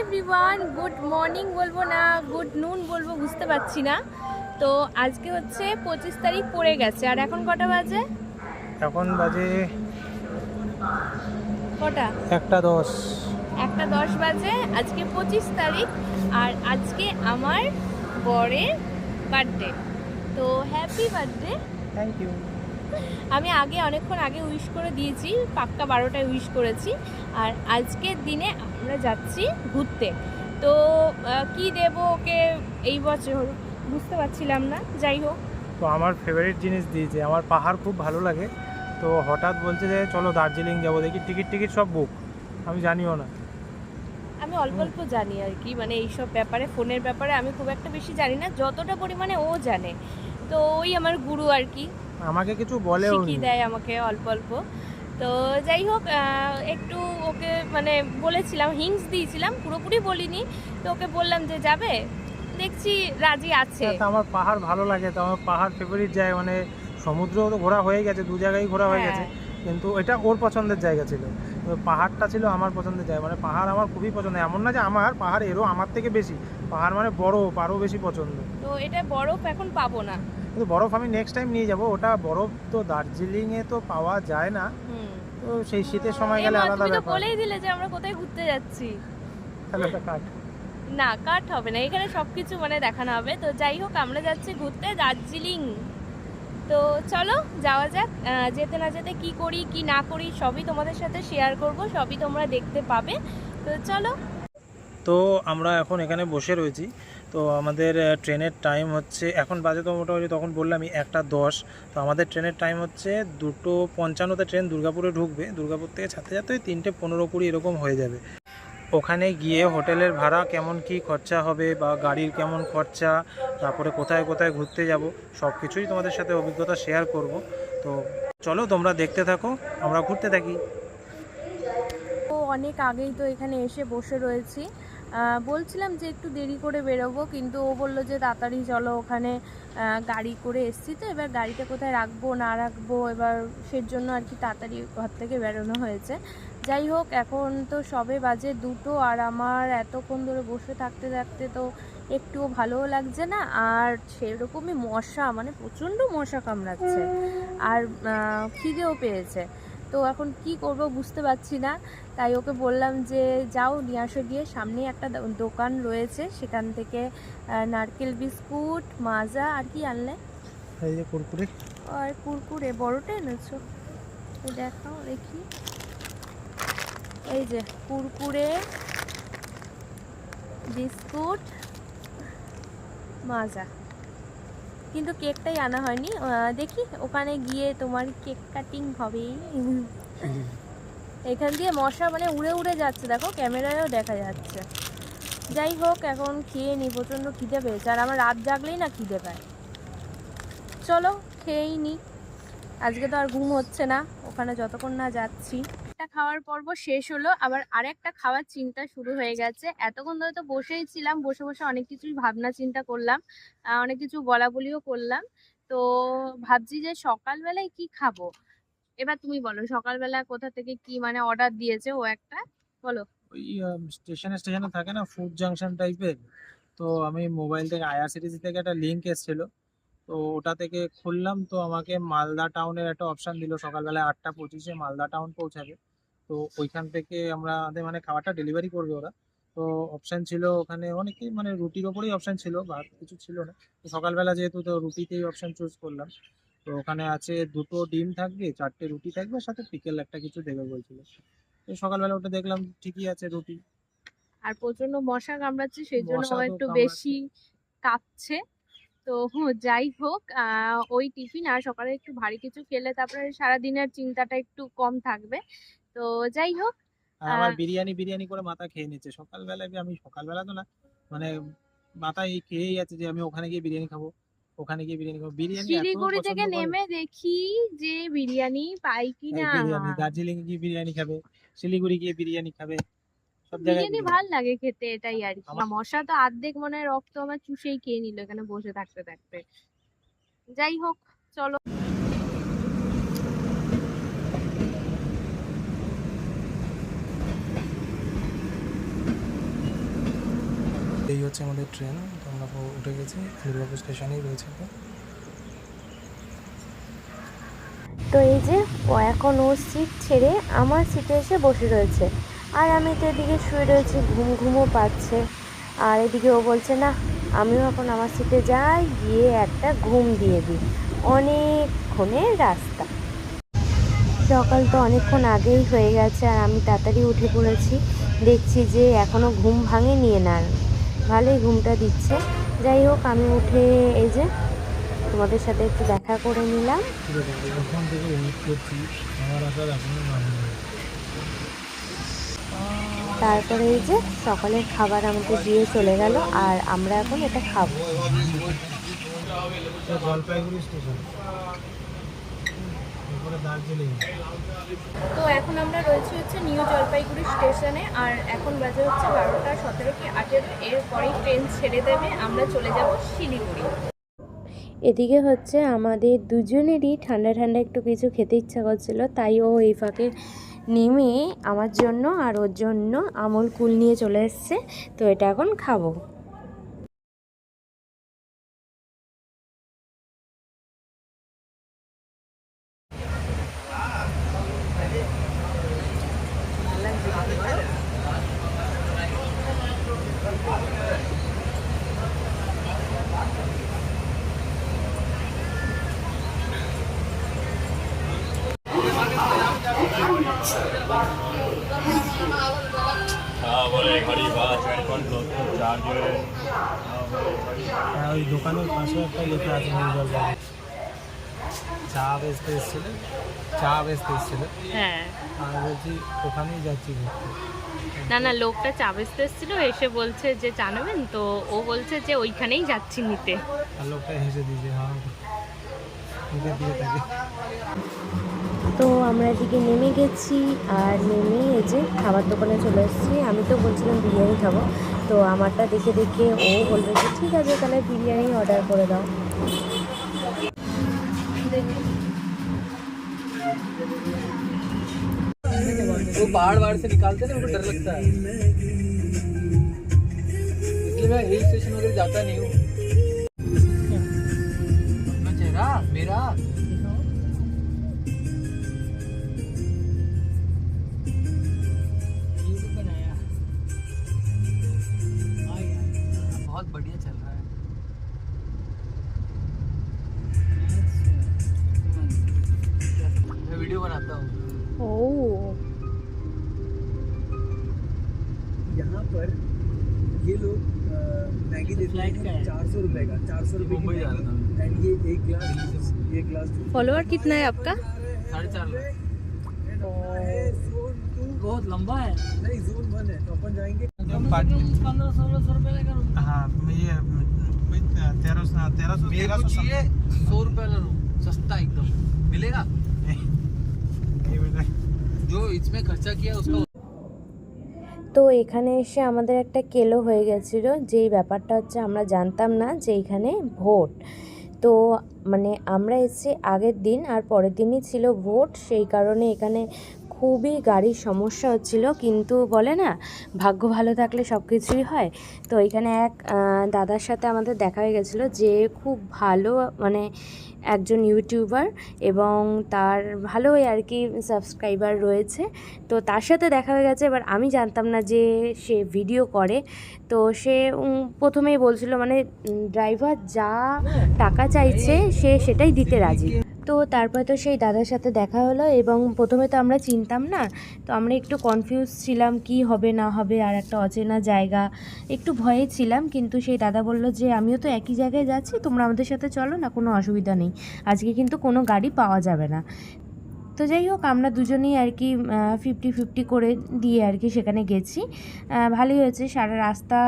Everyone, good morning বলবো না good নুন বলবো বুঝতে পারছি না। তো আজকে হচ্ছে 25 তারিখ পড়ে গেছে আর এখন কটা বাজে? এখন বাজে কটা? 1:10। 1:10 বাজে। আজকে 25 তারিখ আর আজকে আমার বরের বার্থডে। তো হ্যাপি বার্থডে। Thank you. আমি অনেকক্ষণ আগে উইশ করে দিয়েছি, পাক্কা 12টায় উইশ করেছি। আর আজকের দিনে আমরা যাচ্ছি ঘুরতে। তো কি দেবো ওকে এই বছর বুঝতে পারছিলাম না, যাই হোক। তো আমার ফেভারিট জিনিস দিয়েছে, আমার পাহাড় খুব ভালো লাগে। তো হঠাৎ বলছে যে চলো দার্জিলিং যাবো, দেখি টিকিট সব বুক। আমি জানিও না, আমি অল্প অল্প জানি আর কি, মানে এইসব ব্যাপারে, ফোনের ব্যাপারে আমি খুব একটা বেশি জানি না, যতটা পরিমাণে ও জানে। তো ওই আমার গুরু আর কি, আমাকে কিছু বলেও শিখিয়ে দেয় আমাকে অল্প অল্প। তো যাই হোক, একটু ওকে মানে বলেছিলাম, হিংস দিয়েছিলাম, পুরোপুরি বলিনি। তো ওকে বললাম যে যাবে, দেখছি রাজি আছে। তো আমার পাহাড় ভালো লাগে, তো আমার পাহাড় ফেভারিট জায়গা। মানে সমুদ্র তো ঘোরা হয়ে গেছে, দু জায়গায় ঘোরা হয়ে গেছে, কিন্তু এটা ওর পছন্দের জায়গা ছিল। পাহাড়টা ছিল আমার পছন্দের জায়গা। মানে পাহাড় আমার খুবই পছন্দ, এমন না যে আমার পাহাড় এরও আমার থেকে বেশি, পাহাড় মানে বরফ আরও বেশি পছন্দ। তো এটা বরফ এখন পাবো না, কিন্তু বরফ আমি নেক্সট টাইম নিয়ে যাব। ওটা বরফ তো দার্জিলিংয়ে তো পাওয়া যায় না, তো সেই শীতের সময় গেলে আলাদা তুমি তো ব্যাপার। বলেই দিলে যে আমরা কোথায় ঘুরতে যাচ্ছি। তাহলে ওটা কাট। না, কাট হবে না, এখানে সবকিছু মানে দেখানো হবে। তো যাই হোক, আমরা যাচ্ছি ঘুরতে দার্জিলিং। তো চলো যাওয়া যাক। যেতে না যেতে কি করি কি না করি সবই তোমাদের সাথে শেয়ার করব, সবই তোমরা দেখতে পাবে। তো চলো। তো আমরা এখন এখানে বসে রয়েছি। তো আমাদের ট্রেনের টাইম হচ্ছে, এখন বাজে তো মোটামুটি, তখন বললামই 1:10। তো আমাদের ট্রেনের টাইম হচ্ছে 2:55-তে ট্রেন দুর্গাপুরে ঢুকবে। দুর্গাপুর থেকে ছাড়তে ছাড়তে 3:15-20 এরকম হয়ে যাবে। ওখানে গিয়ে হোটেলের ভাড়া কেমন কি খরচা হবে বা গাড়ির কেমন খরচা, তারপরে কোথায় কোথায় ঘুরতে যাব, সব কিছুই তোমাদের সাথে অভিজ্ঞতা শেয়ার করব। তো চলো তোমরা দেখতে থাকো, আমরা ঘুরতে থাকি। তো অনেক আগেই তো এখানে এসে বসে রয়েছি। বলছিলাম যে একটু দেরি করে বেরোবো, কিন্তু ও বললো যে তাড়াতাড়ি চলো, ওখানে গাড়ি করে এসছি, তো এবার গাড়িটা কোথায় রাখবো না রাখবো, এবার সের জন্য আর কি তাড়াতাড়ি ঘর থেকে বেরোনো হয়েছে। যাই হোক, এখন তো সবে বাজে 2টো আর আমার এতক্ষণ ধরে বসে থাকতে থাকতে তো একটুও ভালোও লাগছে না। আর সেরকমই মশা, মানে প্রচণ্ড মশা কামড়াচ্ছে, আর খিদেও পেয়েছে। তো এখন কি করব বুঝতে পারছি না। তাই ওকে বললাম যে যাও নিয়ে আসো, গিয়ে সামনে একটা দোকান রয়েছে, সেখান থেকে নারকেল বিস্কুট, মাজা, আর কি আনলে? এই যে কুরকুরে। আর কুরকুরে বড়টা এনেছো? দেখাও দেখি। এই যে কুরকুরে, বিস্কুট, মাজা, কিন্তু কেকটাই আনা হয়নি। দেখি ওখানে গিয়ে তোমার কেক কাটিং হবে। এখান দিয়ে মশা মানে উড়ে উড়ে যাচ্ছে, দেখো ক্যামেরায়ও দেখা যাচ্ছে। যাই হোক, এখন খেয়ে নিই, প্রচণ্ড খিদে পেয়েছে, আর আমার রাত জাগলেই না খিদে পায়। চলো খেয়েই নিই, আজকে তো আর ঘুম হচ্ছে না ওখানে যতক্ষণ না যাচ্ছি। একটা খাওয়ার পর্ব শেষ হলো, আবার আরেকটা খাওয়ার চিন্তা শুরু হয়ে গেছে। এতক্ষণ ধরে তো বসেই ছিলাম, বসে বসে অনেক কিছুই ভাবনা চিন্তা করলাম, অনেক কিছু বলা বলিও করলাম। তো ভাবছি যে সকালবেলায় কি খাবো। এবার তুমি বলো, সকালবেলা কোথা থেকে কি মানে অর্ডার দিয়েছে ও একটা, বলো। ওই স্টেশনে স্টেশনে থাকে না ফুড জাংশন টাইপের, তো আমি মোবাইল থেকে আইআরসিটিসি থেকে একটা লিঙ্ক এসেছিল, তো ওটা থেকে খুললাম। তো আমাকে মালদা টাউনের একটা অপশন দিল, সকালবেলা 8:25-এ মালদা টাউন পৌঁছাবে। তো ওইখান থেকে আমাদের মানে খাবারটা ডেলিভারি করবে ওরা। তো অপশন ছিল ওখানে অনেকেই, মানে রুটির ওপরেই অপশন ছিল, ভাত কিছু ছিল না। তো সকালবেলা যেহেতু, তো রুটিতেই অপশন চুজ করলাম। তো ওখানে আছে 2টো ডিম থাকবে, 4টে রুটি থাকবে, সাথে পিকেল একটা কিছু দেবে বলছিল। তো সকালবেলা ওটা দেখলাম, ঠিকই আছে রুটি। আর প্রচন্ড মশা কামড়াচ্ছে, সেই জন্য ও মশা তো একটু কামড়াচ্ছে। বেশি কাঁপছে। তো যাই হোক, ওই টিফিন আর সকালে একটু ভারী কিছু খেলে তারপরে সারাদিনের চিন্তাটা একটু কম থাকবে। তো যাই হোক, আর আবার বিরিয়ানি বিরিয়ানি করে মাথা খেয়ে নিচ্ছে সকালবেলায়। আমি সকালবেলা তো না, মানে মাথায় এই খেয়েই আছে যে আমি ওখানে গিয়ে বিরিয়ানি খাবো, ওখানে গিয়ে বিরিয়ানি খাবো। বিরিয়ানি এত শিলিগুড়ি পছন্দ থেকে করে। নেমে দেখি যে বিরিয়ানি পাই এই কিনা। বিরিয়ানি, দার্জিলিং গিয়ে বিরিয়ানি খাবে, শিলিগুড়ি গিয়ে বিরিয়ানি খাবে, সব জায়গায় বিরিয়ানি বিরিয়ানি। ভাল লাগে খেতে, এটাই আর কি। আমার মশা তো অর্ধেক মনে হয় রক্ত আমার চুষেই খেয়ে নিল এখানে বসে থাকতে থাকতে। যাই হোক, চলো। হচ্ছে আমাদের ট্রেন, তো আমরা উঠে গেছি, দুর্গাপুর স্টেশনেই রয়েছে তো। তো এই যে ও এখন ওর সিট ছেড়ে আমার সিটে এসে বসে রয়েছে, আর আমি তো এদিকে শুয়ে রয়েছি, ঘুম ঘুমও পাচ্ছে। আর এদিকে ও বলছে না আমিও এখন আমার সিটে যাই, গিয়ে একটা ঘুম দিয়ে দিই, অনেকক্ষণের রাস্তা। সকাল তো অনেকক্ষণ আগেই হয়ে গেছে আর আমি তাড়াতাড়ি উঠে পড়েছি, দেখছি যে এখনও ঘুম ভাঙেনি না, ভালোই ঘুমটা দিচ্ছে। যাই হোক আমি উঠে এই যে তোমাদের সাথে একটু দেখা করে নিলাম। ওখান থেকে ওয়েট করছি, আমার আসার এখনো নাম নেই। তারপরে এই যে সকালের খাবার আমাদের দিয়ে চলে গেল আর আমরা এখন এটা খাবো। জলপাইগুড়ি স্টেশন, এরপরে দার্জিলিং। তো এখন আমরা রয়েছি হচ্ছে নিউ জলপাইগুড়ি স্টেশনে, আর এখন বাজে হচ্ছে 12:17 কি 18, এরপরেই ট্রেন ছেড়ে দেবে, আমরা চলে যাব শিলিগুড়ি। এদিকে হচ্ছে আমাদের দুজনেরই ঠান্ডা ঠান্ডা একটু কিছু খেতে ইচ্ছা করছিল, তাই ও এই ফাঁকে নেমে আমার জন্য আর ওর জন্য আমুল কুল নিয়ে চলে এসছে, তো এটা এখন খাবো। হ্যাঁ, ওই দোকানের পাশে একটা লেখা আছে নিউ জলপাইগুড়ি। চা বেচতে এসেছিল, হ্যাঁ, আর বলছি ওখানেই যাচ্ছি ঘুরতে। না না, লোকটা চা বেচতে এসেছিল, এসে বলছে যে চা নেবেন, তো ও বলছে যে ওইখানেই যাচ্ছি নিতে। আর লোকটা হেসে দিয়েছে, হ্যাঁ মুখের দিকে থাকে। তো আমরা এদিকে নেমে গেছি, আর নেমে এই যে খাবার দোকানে চলে এসেছি। আমি তো বলছিলাম বিরিয়ানি খাবো, তো আমারটা দেখে দেখে ও বলবে যে ঠিক আছে তাহলে বিরিয়ানি অর্ডার করে দাও। वो बाढ़ से निकालते हैं ना, उनको डर लगता है, इसलिए मैं हिल स्टेशन वगैरह जाता नहीं हूँ। अपना चेहरा मेरा बहुत बढ़िया चल रहा है। मैं वीडियो बनाता हूँ। ও यहाँ पर ये लोग मैगी देते हैं 400 रुपए का, 400 रुपए की मुंबई जा रहा था। एंड ये एक गिलास फॉलोअर कितना है आपका? 4.5 लाख। जोन 2 बहुत लंबा है। नहीं, जोन 1 है, तो अपन जाएंगे। 1500-1600 रुपए का रूम। हाँ, ये 1300 मेरे को चाहिए 100 रुपए वाला रूम, सस्ता एकदम मिलेगा। जो इसमें खर्चा किया उसका। তো এখানে এসে আমাদের একটা কেলো হয়ে গেছিলো, যেই ব্যাপারটা হচ্ছে আমরা জানতাম না যে এখানে ভোট। তো মানে আমরা এসেছি আগের দিন আর পরের দিনই ছিল ভোট, সেই কারণে এখানে খুবই গাড়ির সমস্যা হচ্ছিল, কিন্তু বলে না ভাগ্য ভালো থাকলে সব কিছুই হয়। তো এখানে এক দাদার সাথে আমাদের দেখা হয়ে গেছিলো, যে খুব ভালো মানে একজন ইউটিউবার, এবং তার ভালোই আর কি সাবস্ক্রাইবার রয়েছে। তো তার সাথে দেখা হয়ে গেছে। এবার আমি জানতাম না যে সে ভিডিও করে, তো সে প্রথমেই বলছিল মানে ড্রাইভার যা টাকা চাইছে সে সেটাই দিতে রাজি। তো তারপর তো সেই দাদার সাথে দেখা হলো, এবং প্রথমে তো আমরা চিনতাম না, তো আমরা একটু কনফিউজ ছিলাম কি হবে না হবে, আর একটা অচেনা জায়গা, একটু ভয়ে ছিলাম। কিন্তু সেই দাদা বলল যে আমিও তো একই জায়গায় যাচ্ছি, তোমরা আমাদের সাথে চলো না, কোনো অসুবিধা নেই, আজকে কিন্তু কোনো গাড়ি পাওয়া যাবে না। তো যাই হোক আমরা দুজনেই আর কি 50-50 করে দিয়ে আর কি সেখানে গেছি। ভালোই হয়েছে, সারা রাস্তা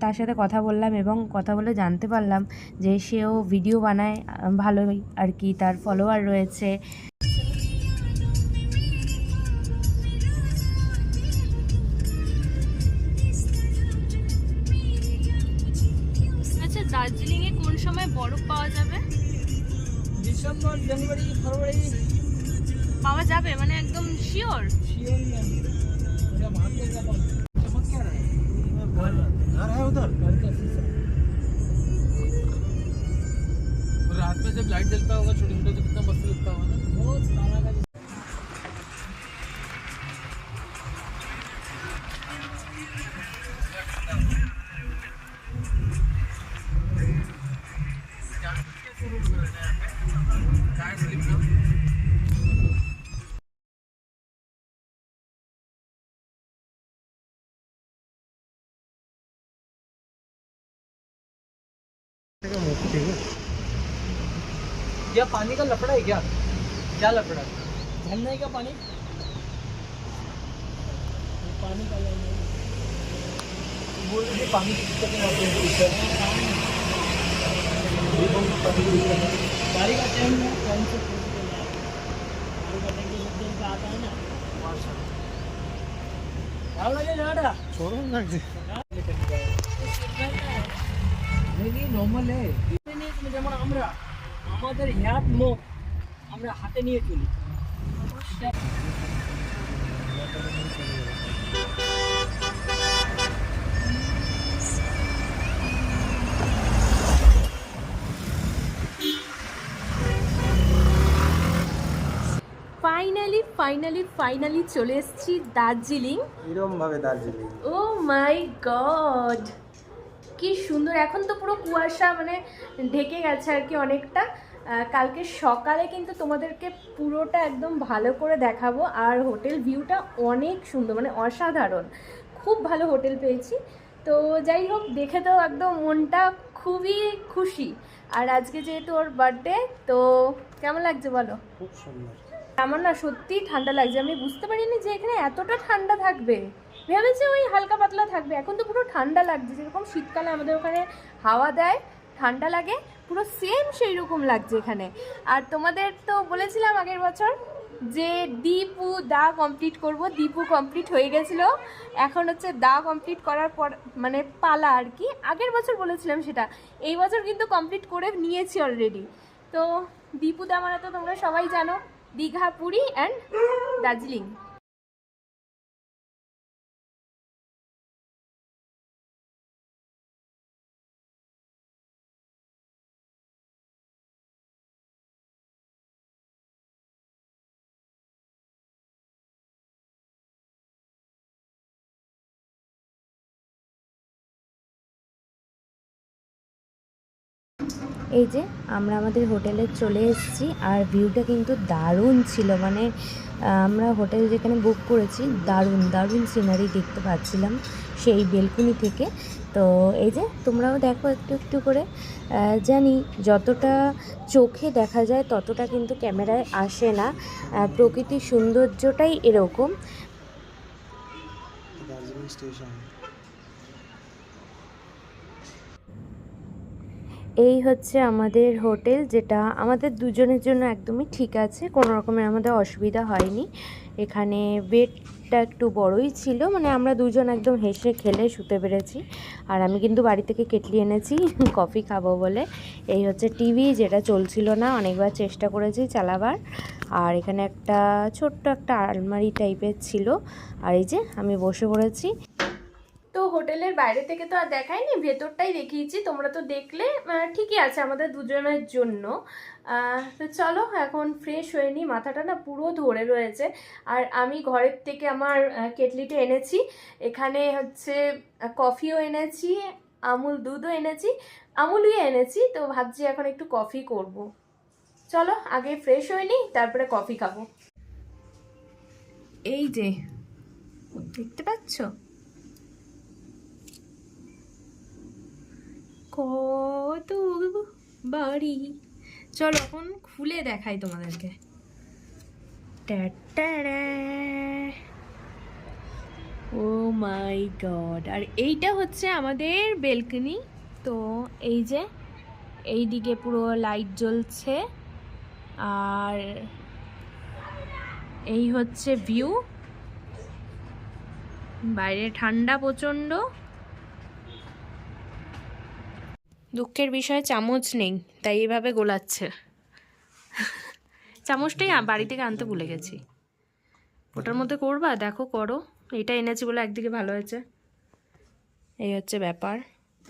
তার সাথে কথা বললাম, এবং কথা বলে জানতে পারলাম যে সেও ভিডিও বানায় ভালোই আর কি, তার ফলোয়ার রয়েছে। আচ্ছা, দার্জিলিংয়ে কোন সময় বরফ পাওয়া যাবে? ডিসেম্বর, জানুয়ারি, ফেব্রুয়ারি পাওয়া যাবে মানে একদম শিওর? शियोर में। चमक क्या रहा है? घर है उधर? घर का शीशा और रात में जब लाइट जलता होगा छोटे छोटे तो कितना मस्त लगता होगा ना। बहुत तारा का क्या पानी का लफड़ा है क्या? क्या लफड़ा है? झरने का पानी पानी का बोल रहे थे पानी किसका के नाम बारी का टाइम है कौन से फूल के लिए बारी का टाइम के दिन का आता है ना ভালো লাগে জায়গাটা छोड़ो লাগছে नहीं নরমাল যেমন আমরা আমাদের হাত মুখ আমরা হাতে নিয়ে চলি ফাইনালি চলে এসেছি দার্জিলিং। এরকম ভাবে দার্জিলিং ও মাই গড, কি সুন্দর! এখন তো পুরো কুয়াশা মানে ঢেকে গেছে আর কি অনেকটা। কালকে সকালে কিন্তু তোমাদেরকে পুরোটা একদম ভালো করে দেখাবো। আর হোটেল ভিউটা অনেক সুন্দর, মানে অসাধারণ, খুব ভালো হোটেল পেয়েছি। তো যাই হোক, দেখে তো একদম মনটা খুবই খুশি। আর আজকে যেহেতু ওর বার্থডে, তো কেমন লাগছে বলো? খুব সুন্দর। আমার না সত্যিই ঠান্ডা লাগছে, আমি বুঝতে পারিনি যে এখানে এতটা ঠান্ডা থাকবে। ভেবেছি ওই হালকা পাতলা থাকবে, এখন তো পুরো ঠান্ডা লাগছে। যেরকম শীতকালে আমাদের ওখানে হাওয়া দেয়, ঠান্ডা লাগে, পুরো সেম সেই রকম লাগছে এখানে। আর তোমাদের তো বলেছিলাম আগের বছর যে দীপু দা কমপ্লিট করব। দীপু কমপ্লিট হয়ে গেছিলো, এখন হচ্ছে দা কমপ্লিট করার পর মানে পালা আর কি। আগের বছর বলেছিলাম সেটা, এই বছর কিন্তু কমপ্লিট করে নিয়েছি অলরেডি। তো দীপু দা মানে তো তোমরা সবাই জানো, দীঘা, পুরী অ্যান্ড দার্জিলিং। এই যে আমরা আমাদের হোটেলে চলে এসেছি, আর ভিউটা কিন্তু দারুণ ছিল। মানে আমরা হোটেল যেখানে বুক করেছি, দারুণ সিনারি দেখতে পাচ্ছিলাম সেই বেলকুনি থেকে। তো এই যে তোমরাও দেখো একটু একটু করে। জানি যতটা চোখে দেখা যায় ততটা কিন্তু ক্যামেরায় আসে না, প্রকৃতির সৌন্দর্যটাই এরকম। দার্জিলিং স্টেশন। এই হচ্ছে আমাদের হোটেল, যেটা আমাদের দুজনের জন্য একদমই ঠিক আছে, কোনো রকমের আমাদের অসুবিধা হয়নি। এখানে বেডটা একটু বড়ই ছিল, মানে আমরা দুজন একদম হেসে খেলে শুতে পেরেছি। আর আমি কিন্তু বাড়ি থেকে কেটলি এনেছি কফি খাবো বলে। এই হচ্ছে টিভি, যেটা চলছিল না, অনেকবার চেষ্টা করেছি চালাবার। আর এখানে একটা ছোট্ট একটা আলমারি টাইপের ছিল। আর এই যে আমি বসে পড়েছি। তো হোটেলের বাইরে থেকে তো আর দেখাইনি, ভেতরটাই দেখিয়েছি, তোমরা তো দেখলে। ঠিকই আছে আমাদের দুজনের জন্য। তো চলো এখন ফ্রেশ হয়ে নিই, মাথাটা না পুরো ধরে রয়েছে। আর আমি ঘরের থেকে আমার কেটলিটা এনেছি, এখানে হচ্ছে কফিও এনেছি, আমুল দুধও এনেছি, আমুলই এনেছি। তো ভাবছি এখন একটু কফি করব। চলো আগে ফ্রেশ হয়ে নিই, তারপরে কফি খাবো। এই যে দেখতে পাচ্ছ কত বাড়ি। চলো এখন খুলে দেখাই তোমাদেরকে। ও মাই গড! আর এইটা হচ্ছে আমাদের বেলকনি। তো এই যে এইদিকে পুরো লাইট জ্বলছে, আর এই হচ্ছে ভিউ। বাইরে ঠান্ডা প্রচণ্ড। দুঃখের বিষয় চামচ নেই, তাই এইভাবে গোলাচ্ছে। চামচটাই বাড়ি থেকে আনতে ভুলে গেছি। ওটার মধ্যে করবা? দেখো করো, এটা এনেছি বলে একদিকে ভালো হয়েছে। এই হচ্ছে ব্যাপার।